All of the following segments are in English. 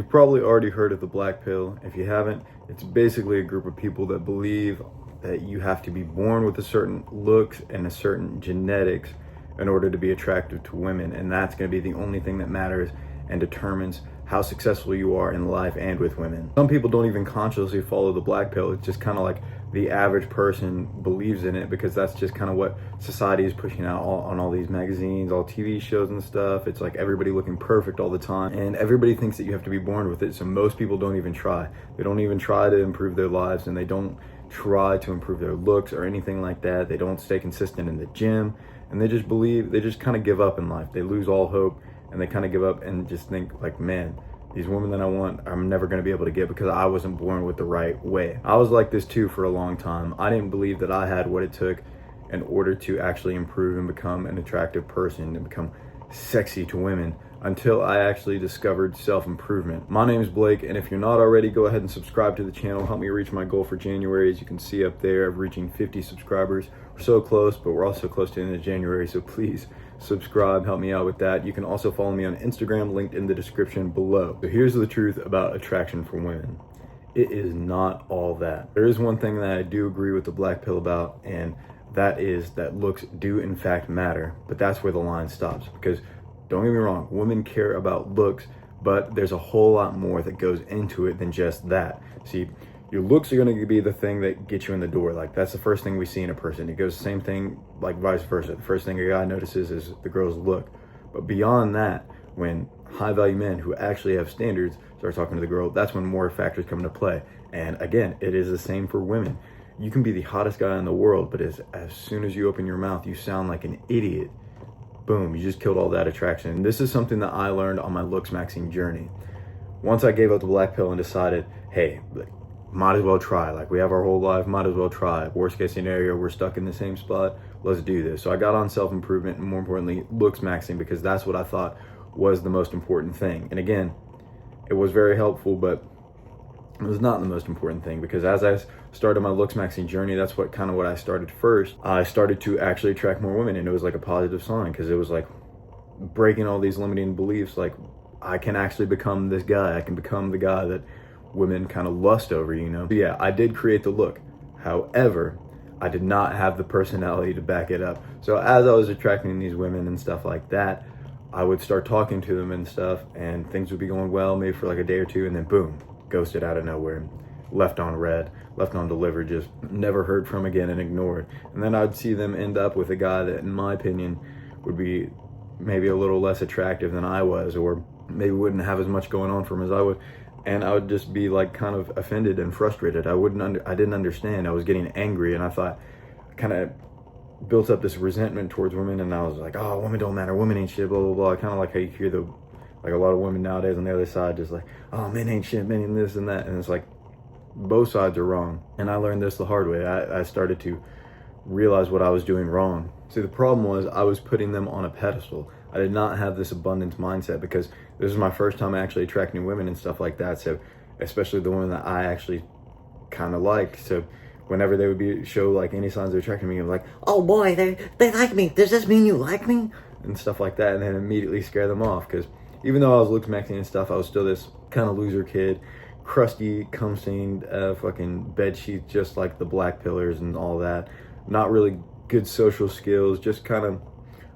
You've probably already heard of the black pill. If you haven't, it's basically a group of people that believe that you have to be born with a certain looks and a certain genetics in order to be attractive to women. And that's going to be the only thing that matters and determines how successful you are in life and with women. Some people don't even consciously follow the black pill. It's just kind of like the average person believes in it because that's just kind of what society is pushing out on all these magazines, all TV shows and stuff. It's like everybody looking perfect all the time, and everybody thinks that you have to be born with it. So most people don't even try. They don't even try to improve their lives, and they don't try to improve their looks or anything like that. They don't stay consistent in the gym, and they just kind of give up in life. They lose all hope, and they kind of give up and just think like, man, these women that I want, I'm never going to be able to get because I wasn't born with the right way. I was like this too for a long time. I didn't believe that I had what it took in order to actually improve and become an attractive person and become sexy to women until I actually discovered self-improvement. My name is Blake, and if you're not already, go ahead and subscribe to the channel. Help me reach my goal for January. As you can see up there, of reaching 50 subscribers. We're so close, but we're also close to the end of January, so please subscribe, help me out with that. You can also follow me on Instagram, linked in the description below. So here's the truth about attraction for women. It is not all that. There is one thing that I do agree with the black pill about, and that is that looks do in fact matter, but that's where the line stops. Because don't get me wrong, women care about looks, but there's a whole lot more that goes into it than just that. See, your looks are going to be the thing that gets you in the door. Like, that's the first thing we see in a person. It goes the same thing, like vice versa. The first thing a guy notices is the girl's look. But beyond that, when high value men who actually have standards start talking to the girl, that's when more factors come into play. And again, it is the same for women. You can be the hottest guy in the world, but as soon as you open your mouth, you sound like an idiot. Boom, you just killed all that attraction. And this is something that I learned on my looks maxing journey. Once I gave up the black pill and decided, hey, might as well try. Like, we have our whole life, might as well try. Worst case scenario, we're stuck in the same spot. Let's do this. So I got on self-improvement and, more importantly, looks maxing, because that's what I thought was the most important thing. And again, it was very helpful, but it was not the most important thing, because as I started my looks maxing journey, that's what I started first. I started to actually attract more women, and it was like a positive sign, because it was like breaking all these limiting beliefs. Like, I can actually become this guy. I can become the guy that women kind of lust over, you know? So yeah, I did create the look. However, I did not have the personality to back it up. So as I was attracting these women and stuff like that, I would start talking to them and stuff, and things would be going well, maybe for like a day or two, and then boom, ghosted out of nowhere, left on red, left on delivered, just never heard from again and ignored. And then I'd see them end up with a guy that, in my opinion, would be maybe a little less attractive than I was, or maybe wouldn't have as much going on for him as I would. And I would just be like kind of offended and frustrated. I didn't understand. I was getting angry, and I thought, kind of built up this resentment towards women, and I was like, oh, women don't matter, women ain't shit, blah, blah, blah. Kind of like how you hear like a lot of women nowadays on the other side, just like, oh, men ain't shit, men ain't this and that. And it's like, both sides are wrong. And I learned this the hard way. I started to realize what I was doing wrong. See, the problem was I was putting them on a pedestal. I did not have this abundance mindset, because this was my first time actually attracting women and stuff like that. So especially the women that I actually kind of liked. So whenever they would show like any signs of attracting me, I'm like, oh boy, they like me. Does this mean you like me? And stuff like that. And then immediately scare them off, because even though I was looks maxing and stuff, I was still this kind of loser kid, crusty, cum-stained fucking bed sheets, just like the black pillars and all that. Not really good social skills, just kind of,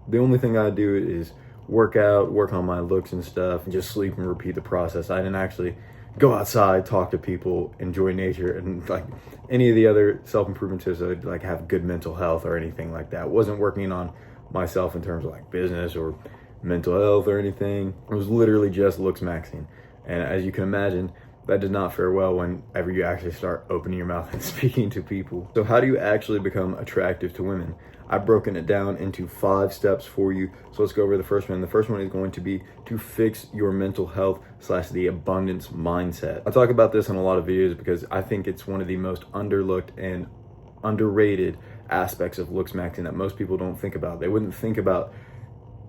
the only thing I do is work out, work on my looks and stuff, and just sleep and repeat the process. I didn't actually go outside, talk to people, enjoy nature, and like any of the other self-improvement tips that would like have good mental health or anything like that. Wasn't working on myself in terms of like business or mental health or anything. It was literally just looks maxing. And as you can imagine, that did not fare well whenever you actually start opening your mouth and speaking to people. So how do you actually become attractive to women? I've broken it down into 5 steps for you. So let's go over the first one. The first one is going to be to fix your mental health / the abundance mindset. I talk about this in a lot of videos because I think it's one of the most underlooked and underrated aspects of looks maxing that most people don't think about. They wouldn't think about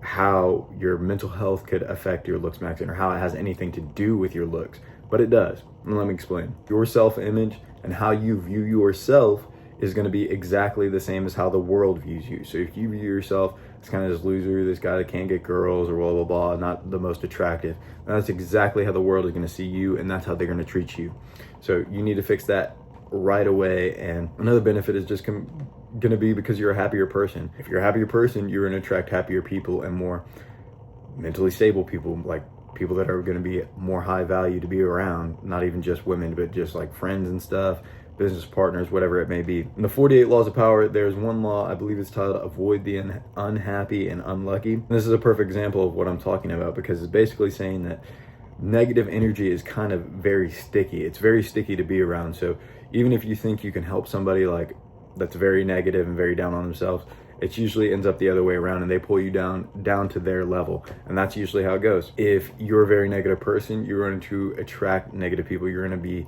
how your mental health could affect your looks maxing, or how it has anything to do with your looks, but it does. And let me explain. Your self-image and how you view yourself is going to be exactly the same as how the world views you. So if you view yourself It's kind of this loser, this guy that can't get girls, or blah, blah, blah, not the most attractive. And that's exactly how the world is going to see you, and that's how they're going to treat you. So you need to fix that right away. And another benefit is just going to be because you're a happier person. If you're a happier person, you're going to attract happier people and more mentally stable people, like people that are going to be more high value to be around, not even just women, but just like friends and stuff, business partners, whatever it may be. In the 48 Laws of Power, there's one law, I believe it's titled Avoid the Unhappy and Unlucky. And this is a perfect example of what I'm talking about, because it's basically saying that negative energy is kind of very sticky. It's very sticky to be around. So even if you think you can help somebody like that's very negative and very down on themselves, it usually ends up the other way around, and they pull you down to their level. And that's usually how it goes. If you're a very negative person, you're going to attract negative people. You're going to be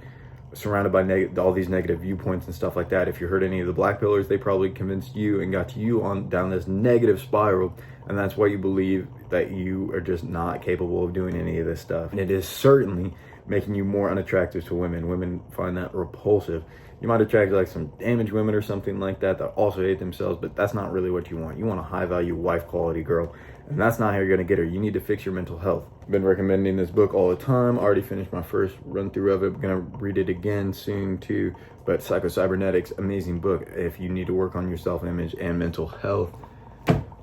surrounded by all these negative viewpoints and stuff like that. If you heard any of the black pillars, they probably convinced you and got you on down this negative spiral, and that's why you believe that you are just not capable of doing any of this stuff. And it is certainly making you more unattractive to women. Women find that repulsive. You might attract like some damaged women or something like that also hate themselves, but that's not really what you want. You want a high value wife quality girl, and that's not how you're gonna get her. You need to fix your mental health. I've been recommending this book all the time. I already finished my first run through of it. I'm gonna read it again soon too. But Psycho-Cybernetics, amazing book. If you need to work on your self-image and mental health,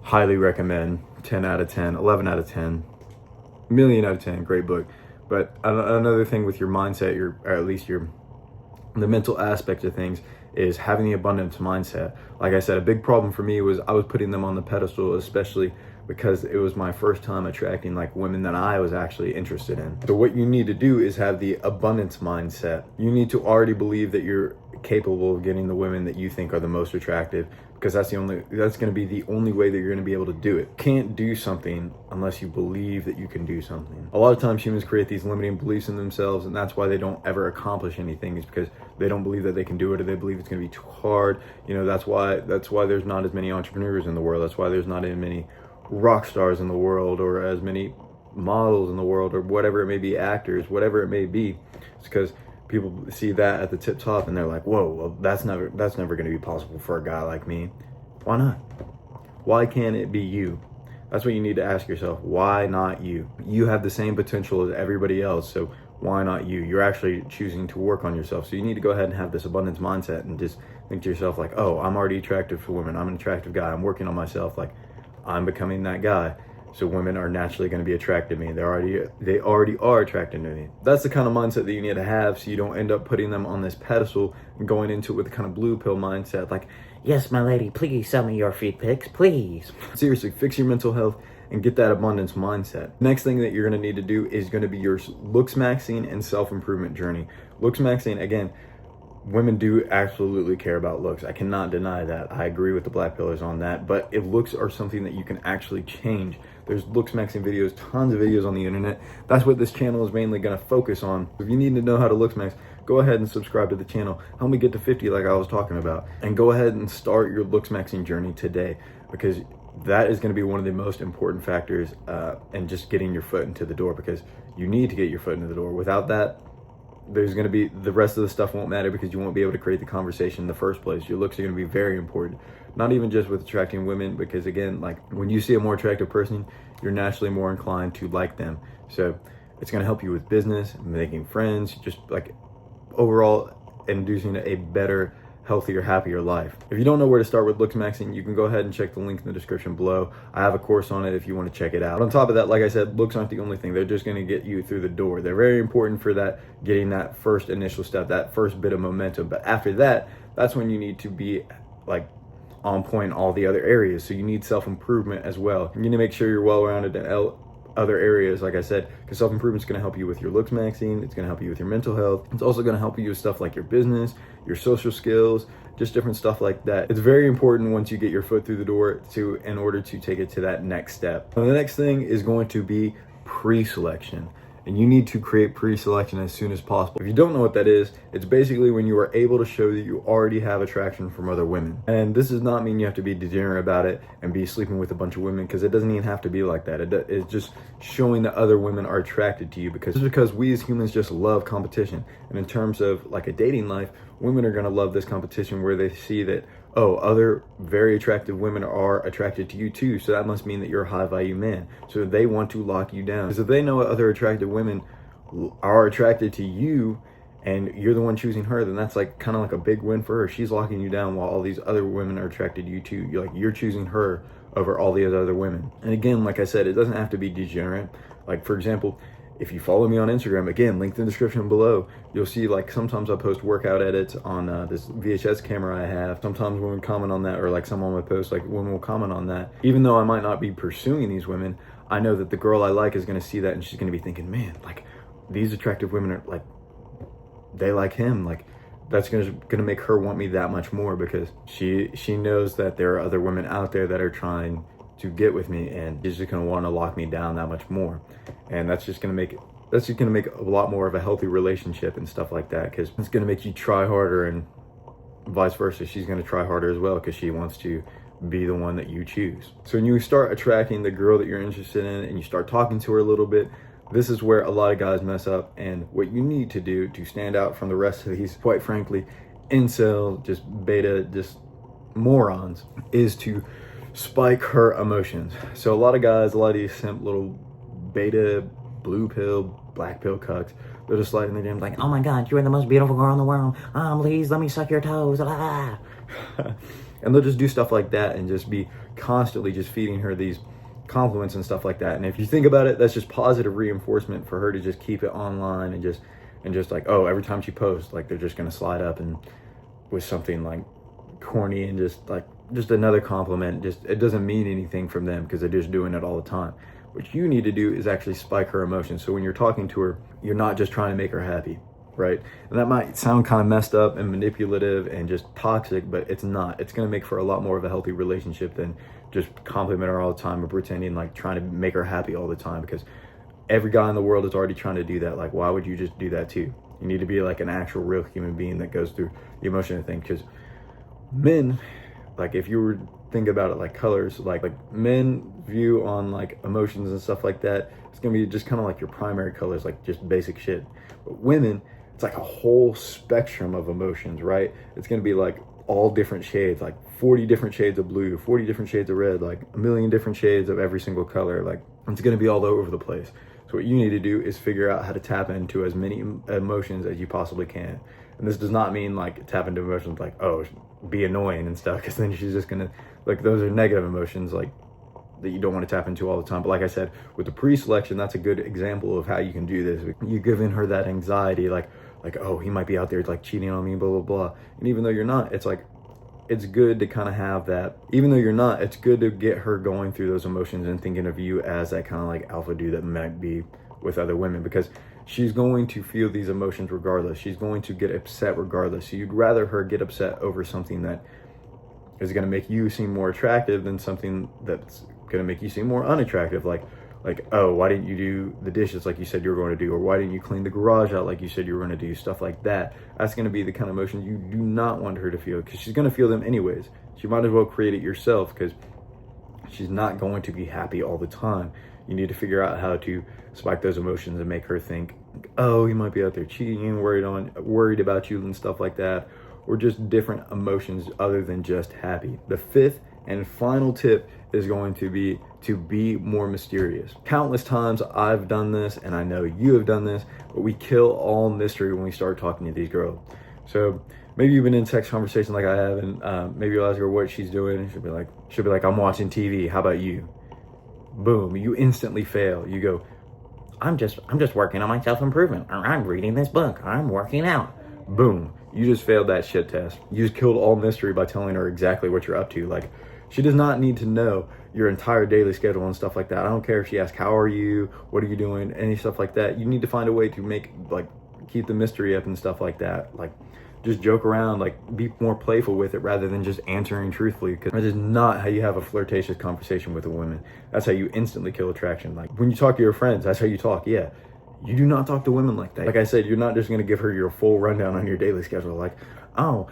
highly recommend. 10 out of 10, 11 out of 10, million out of 10, great book. But another thing with your mindset, or at least the mental aspect of things, is having the abundance mindset. Like I said, a big problem for me was I was putting them on the pedestal, especially because it was my first time attracting like women that I was actually interested in. So what you need to do is have the abundance mindset. You need to already believe that you're capable of getting the women that you think are the most attractive, because that's going to be the only way that you're going to be able to do it. You can't do something unless you believe that you can do something. A lot of times humans create these limiting beliefs in themselves, and that's why they don't ever accomplish anything, is because they don't believe that they can do it, or they believe it's going to be too hard. You know, that's why there's not as many entrepreneurs in the world. That's why there's not as many rock stars in the world, or as many models in the world, or whatever it may be, actors, whatever it may be. It's because people see that at the tip top and they're like, whoa, well, that's never going to be possible for a guy like me. Why not? Why can't it be you? That's what you need to ask yourself. Why not you? You have the same potential as everybody else, so why not you? You're actually choosing to work on yourself. So you need to go ahead and have this abundance mindset and just think to yourself like, oh, I'm already attractive for women. I'm an attractive guy. I'm working on myself. Like, I'm becoming that guy. So women are naturally going to be attracted to me. They already are attracted to me. That's the kind of mindset that you need to have, so you don't end up putting them on this pedestal and going into it with the kind of blue pill mindset. Like, yes, my lady, please sell me your feet pics, please. Seriously, fix your mental health and get that abundance mindset. Next thing that you're going to need to do is going to be your looks maxing and self-improvement journey. Looks maxing, again, women do absolutely care about looks. I cannot deny that. I agree with the black pillars on that, but if looks are something that you can actually change. There's looks maxing videos, tons of videos on the internet. That's what this channel is mainly going to focus on. If you need to know how to looks max, go ahead and subscribe to the channel. Help me get to 50 like I was talking about. And go ahead and start your looks maxing journey today, because that is going to be one of the most important factors in just getting your foot into the door, because you need to get your foot into the door. Without that, there's going to be, the rest of the stuff won't matter, because you won't be able to create the conversation in the first place. Your looks are going to be very important, not even just with attracting women, because again, like when you see a more attractive person, you're naturally more inclined to like them. So it's going to help you with business, making friends, just like overall inducing a better, healthier, happier life. If you don't know where to start with looks maxing, you can go ahead and check the link in the description below. I have a course on it if you want to check it out. On top of that, like I said, looks aren't the only thing. They're just going to get you through the door. They're very important for that, getting that first initial step, that first bit of momentum. But after that, that's when you need to be like on point in all the other areas. So you need self-improvement as well. You need to make sure you're well-rounded in other areas, like I said, because self-improvement is going to help you with your looks maxing. It's going to help you with your mental health. It's also going to help you with stuff like your business, your social skills, just different stuff like that. It's very important once you get your foot through the door in order to take it to that next step. And the next thing is going to be pre-selection. And you need to create pre-selection as soon as possible. If you don't know what that is, it's basically when you are able to show that you already have attraction from other women. And this does not mean you have to be degenerate about it and be sleeping with a bunch of women, because it doesn't even have to be like that. It's just showing that other women are attracted to you, because we as humans just love competition. And in terms of like a dating life, women are going to love this competition where they see that, oh, other very attractive women are attracted to you too, so that must mean that you're a high value man. So they want to lock you down. Because if they know other attractive women are attracted to you and you're the one choosing her, then that's like kind of like a big win for her. She's locking you down while all these other women are attracted to you too. You're choosing her over all the other women. And again, like I said, it doesn't have to be degenerate. Like for example, if you follow me on Instagram, again, link in the description below, you'll see like sometimes I post workout edits on this VHS camera I have. Sometimes women comment on that, or like someone would post, like women will comment on that. Even though I might not be pursuing these women, I know that the girl I like is going to see that and she's going to be thinking, man, like these attractive women are like, they like him. Like that's gonna make her want me that much more, because she knows that there are other women out there that are trying to get with me, and she's just gonna want to lock me down that much more. And that's just gonna make a lot more of a healthy relationship and stuff like that, because it's gonna make you try harder, and vice versa. She's gonna try harder as well because she wants to be the one that you choose. So when you start attracting the girl that you're interested in and you start talking to her a little bit, this is where a lot of guys mess up. And what you need to do to stand out from the rest of these, quite frankly, incel, just beta, just morons, is to spike her emotions. So a lot of guys, a lot of these simp little beta, blue pill, black pill cucks, they're just like in the gym like, oh my God, you are the most beautiful girl in the world. Please let me suck your toes. Ah. And they'll just do stuff like that and just be constantly just feeding her these compliments and stuff like that. And if you think about it, that's just positive reinforcement for her to just keep it online and just like, oh, every time she posts, like they're just gonna slide up and with something like corny and just another compliment. Just, it doesn't mean anything from them because they're just doing it all the time. What you need to do is actually spike her emotions. So when you're talking to her, you're not just trying to make her happy, right? And that might sound kind of messed up and manipulative and just toxic, but it's not. It's going to make for a lot more of a healthy relationship than just compliment her all the time or pretending like trying to make her happy all the time, because every guy in the world is already trying to do that. Like, why would you just do that too? You need to be like an actual real human being that goes through the emotion thing. Because men, like if you were think about it like colors, like men view on like emotions and stuff like that, it's gonna be just kind of like your primary colors, like just basic shit. But women, it's like a whole spectrum of emotions, right? It's gonna be like all different shades, like 40 different shades of blue, 40 different shades of red, like a million different shades of every single color. Like it's gonna be all over the place. So what you need to do is figure out how to tap into as many emotions as you possibly can. And this does not mean like tap into emotions like, oh, be annoying and stuff, because then she's just gonna, like, those are negative emotions like that you don't want to tap into all the time. But like I said, with the pre-selection, that's a good example of how you can do this. You're giving her that anxiety, like, oh, he might be out there like cheating on me, blah, blah, blah. And even though you're not, it's like, it's good to kind of have that. Even though you're not, it's good to get her going through those emotions and thinking of you as that kind of like alpha dude that might be with other women, because she's going to feel these emotions regardless. She's going to get upset regardless. So you'd rather her get upset over something that is going to make you seem more attractive than something that's going to make you seem more unattractive. Like, oh, why didn't you do the dishes like you said you were going to do? Or why didn't you clean the garage out like you said you were going to do? Stuff like that. That's going to be the kind of emotions you do not want her to feel, because she's going to feel them anyways. So you might as well create it yourself, because she's not going to be happy all the time. You need to figure out how to spike those emotions and make her think, oh, he might be out there cheating, worried about you and stuff like that, or just different emotions other than just happy. The fifth and final tip is going to be more mysterious. Countless times I've done this, and I know you have done this, but we kill all mystery when we start talking to these girls. So maybe you've been in text conversation like I have, and maybe you'll ask her what she's doing, and she'll be like, I'm watching TV. How about you? Boom, you instantly fail. You go, I'm just working on my self-improvement. I'm reading this book. I'm working out. Boom, you just failed that shit test. You just killed all mystery by telling her exactly what you're up to. Like, she does not need to know your entire daily schedule and stuff like that. I don't care if she asks, how are you? What are you doing? Any stuff like that. You need to find a way to keep the mystery up and stuff like that. Like, just joke around, like be more playful with it rather than just answering truthfully, because that is not how you have a flirtatious conversation with a woman. That's how you instantly kill attraction. Like when you talk to your friends, that's how you talk. Yeah, you do not talk to women like that. Like I said, you're not just going to give her your full rundown on your daily schedule. Like, oh,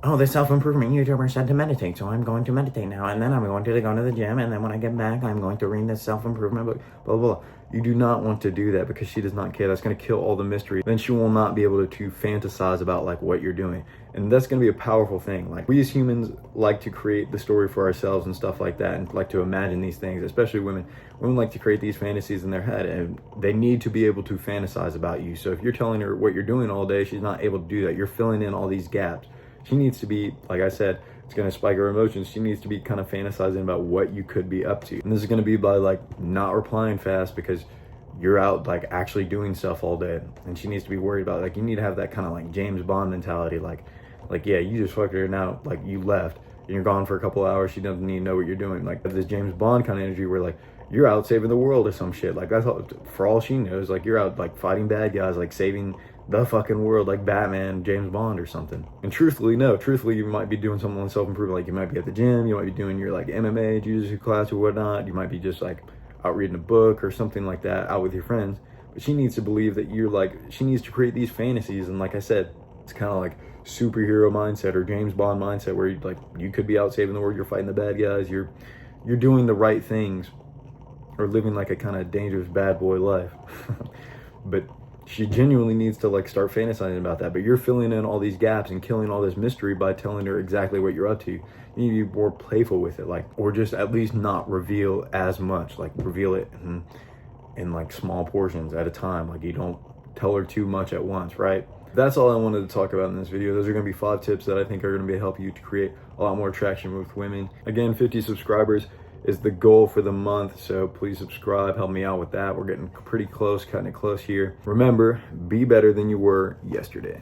oh, the self-improvement YouTuber said to meditate, so I'm going to meditate now, and then I'm going to go to the gym, and then when I get back, I'm going to read this self-improvement book, blah, blah, blah. You do not want to do that because she does not care. That's going to kill all the mystery. Then she will not be able to fantasize about like what you're doing. And that's going to be a powerful thing. Like, we as humans like to create the story for ourselves and stuff like that, and like to imagine these things, especially women. Women like to create these fantasies in their head, and they need to be able to fantasize about you. So if you're telling her what you're doing all day, she's not able to do that. You're filling in all these gaps. She needs to be, like I said, it's going to spike her emotions. She needs to be kind of fantasizing about what you could be up to. And this is going to be by like not replying fast because you're out like actually doing stuff all day. And she needs to be worried about, like, you need to have that kind of like James Bond mentality. Like, yeah, you just fucked her now, like you left and you're gone for a couple hours. She doesn't need to know what you're doing. Like this James Bond kind of energy where like you're out saving the world or some shit. Like that's all, for all she knows, like you're out like fighting bad guys, like saving the fucking world, like Batman, James Bond or something. And truthfully, you might be doing something on self-improvement. Like you might be at the gym, you might be doing your like MMA, jiu-jitsu class or whatnot. You might be just like out reading a book or something like that, out with your friends. But she needs to believe that you're like, she needs to create these fantasies. And like I said, it's kind of like superhero mindset or James Bond mindset where you could be out saving the world, you're fighting the bad guys, you're doing the right things, or living like a kind of dangerous bad boy life. But she genuinely needs to like start fantasizing about that. But you're filling in all these gaps and killing all this mystery by telling her exactly what you're up to. You need to be more playful with it, like, or just at least not reveal as much. Like reveal it in like small portions at a time. Like you don't tell her too much at once, right? That's all I wanted to talk about in this video. Those are going to be 5 tips that I think are going to help you to create a lot more traction with women. Again, 50 subscribers is the goal for the month, so please subscribe, help me out with that. We're getting pretty close, cutting it close here. Remember, be better than you were yesterday.